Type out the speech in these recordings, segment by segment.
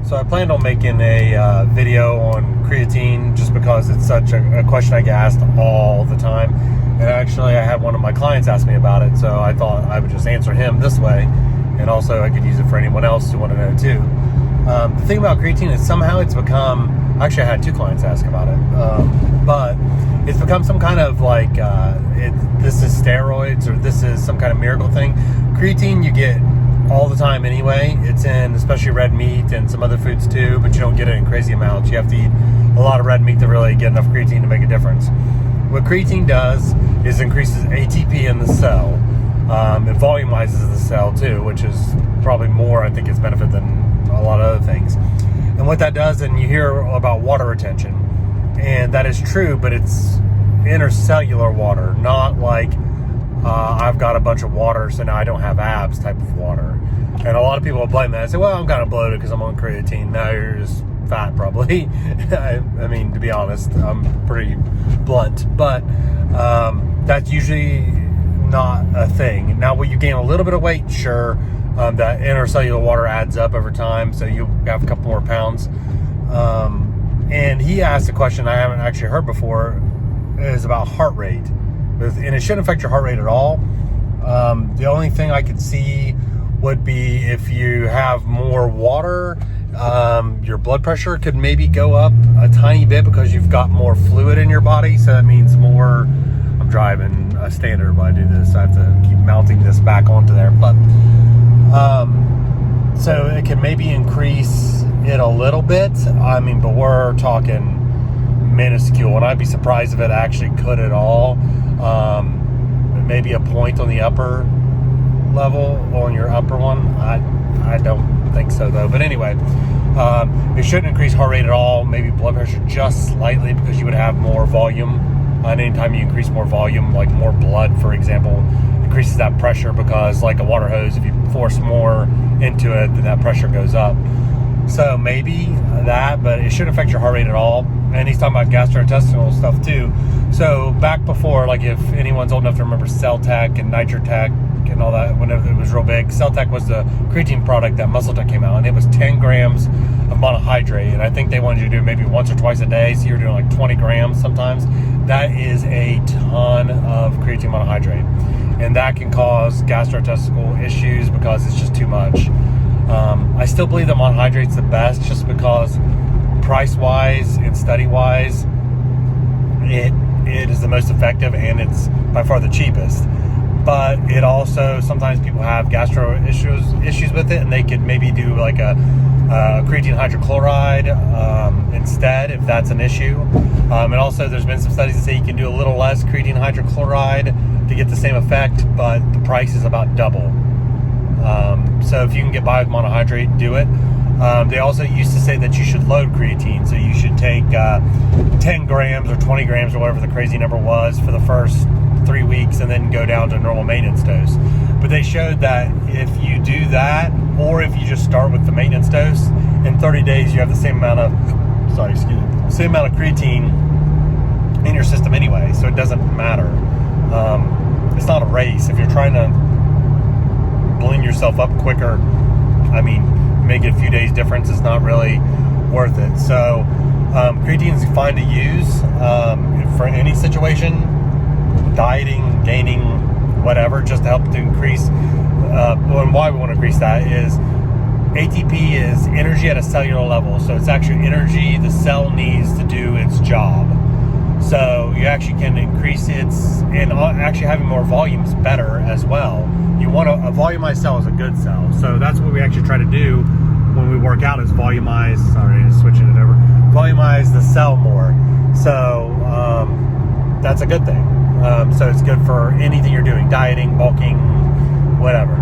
So I planned on making a video on creatine just because it's such a question I get asked all the time. And actually I had one of my clients ask me about it, so I thought I would just answer him this way. And also I could use it for anyone else who want to know too. The thing about creatine is somehow it's become, actually I had two clients ask about it, but it's become some kind of like, this is steroids or this is some kind of miracle thing. Creatine you get all the time anyway. It's in especially red meat and some other foods too, but you don't get it in crazy amounts. You have to eat a lot of red meat to really get enough creatine to make a difference. What creatine does is increases ATP in the cell. It volumizes the cell too, which is probably more, I think, its benefit than a lot of other things. And what that does, and you hear about water retention, and that is true, but it's intercellular water, not like I've got a bunch of water, so now I don't have abs type of water. And a lot of people will blame that and say, well, I'm kind of bloated because I'm on creatine. Now you're just fat, probably. I mean, to be honest, I'm pretty blunt, but that's usually not a thing. Now, will you gain a little bit of weight? Sure. That intercellular water adds up over time, so you have a couple more pounds. And he asked a question I haven't actually heard before, is about heart rate. And it shouldn't affect your heart rate at all. The only thing I could see would be if you have more water, your blood pressure could maybe go up a tiny bit because you've got more fluid in your body. So that means more, I'm driving a standard when I do this. I have to keep mounting this back onto there. But so it can maybe increase it a little bit. I mean, but we're talking minuscule, and I'd be surprised if it actually could at all. Maybe a point on the upper level, on your upper one. I don't think so though. But anyway, it shouldn't increase heart rate at all. Maybe blood pressure just slightly, because you would have more volume. And anytime you increase more volume, like more blood, for example, increases that pressure, because like a water hose, if you force more into it, then that pressure goes up. So maybe that, but it shouldn't affect your heart rate at all. And he's talking about gastrointestinal stuff too. So back before, like if anyone's old enough to remember Cell-Tech and Nitro-Tech and all that, whenever it was real big, Cell-Tech was the creatine product that Muscle-Tech came out, and it was 10 grams of monohydrate. And I think they wanted you to do maybe once or twice a day, so you're doing like 20 grams sometimes. That is a ton of creatine monohydrate. And that can cause gastrointestinal issues because it's just too much. I still believe that monohydrate's the best, just because price-wise and study-wise, it is the most effective, and it's by far the cheapest. But it also, sometimes people have gastro issues with it, and they could maybe do like a creatine hydrochloride instead, if that's an issue. And also there's been some studies that say you can do a little less creatine hydrochloride to get the same effect, but the price is about double. So if you can get by with monohydrate, do it. They also used to say that you should load creatine, so you should take 10 grams or 20 grams or whatever the crazy number was for the first 3 weeks, and then go down to normal maintenance dose. But they showed that if you do that, or if you just start with the maintenance dose, in 30 days you have the same amount of creatine in your system anyway, so it doesn't matter. It's not a race. If you're trying to blend yourself up quicker, I mean, make it a few days difference, it's not really worth it. So creatine is fine to use for any situation, dieting, gaining, whatever, just to help to increase. And why we want to increase that is ATP is energy at a cellular level, so it's actually energy the cell needs to do its job. So you actually can increase its, and actually having more volume is better as well. You want a volumized cell is a good cell, so that's what we actually try to do when we work out, is volumize. Sorry, switching it over. Volumize the cell more. So that's a good thing. So it's good for anything you're doing, dieting, bulking, whatever.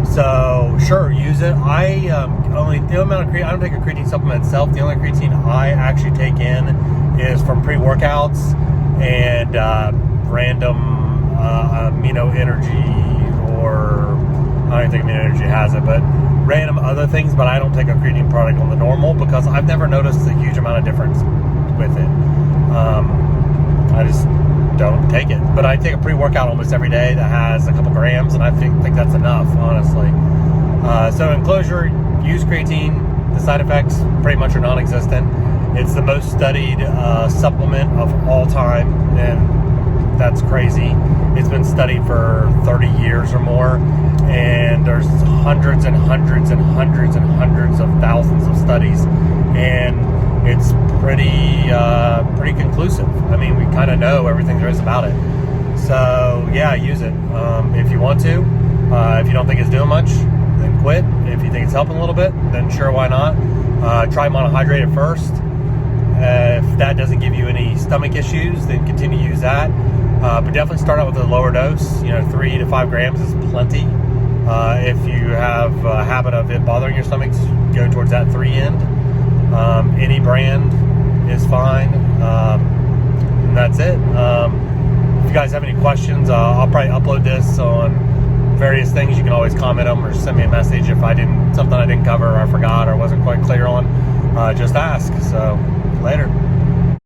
So sure, use it. I don't take a creatine supplement itself. The only creatine I actually take in is from pre-workouts and random amino energy, or I don't think amino energy has it, but random other things. But I don't take a creatine product on the normal, because I've never noticed a huge amount of difference with it. I just don't take it. But I take a pre-workout almost every day that has a couple grams, and I think that's enough, honestly. So in closure, use creatine. The side effects pretty much are non-existent. It's the most studied supplement of all time, and that's crazy. It's been studied for 30 years or more, and there's hundreds and hundreds and hundreds and hundreds of thousands of studies, and it's pretty conclusive. I mean, we kind of know everything there is about it. So yeah, use it if you want to. If you don't think it's doing much, then quit. If you think it's helping a little bit, then sure, why not? Try monohydrate at first. If that doesn't give you any stomach issues, then continue to use that. But definitely start out with a lower dose. 3 to 5 grams is plenty. If you have a habit of it bothering your stomach, go towards that 3 end. Any brand is fine. And that's it. If you guys have any questions, I'll probably upload this on various things. You can always comment them or send me a message if something I didn't cover or I forgot or wasn't quite clear on. Just ask. So later.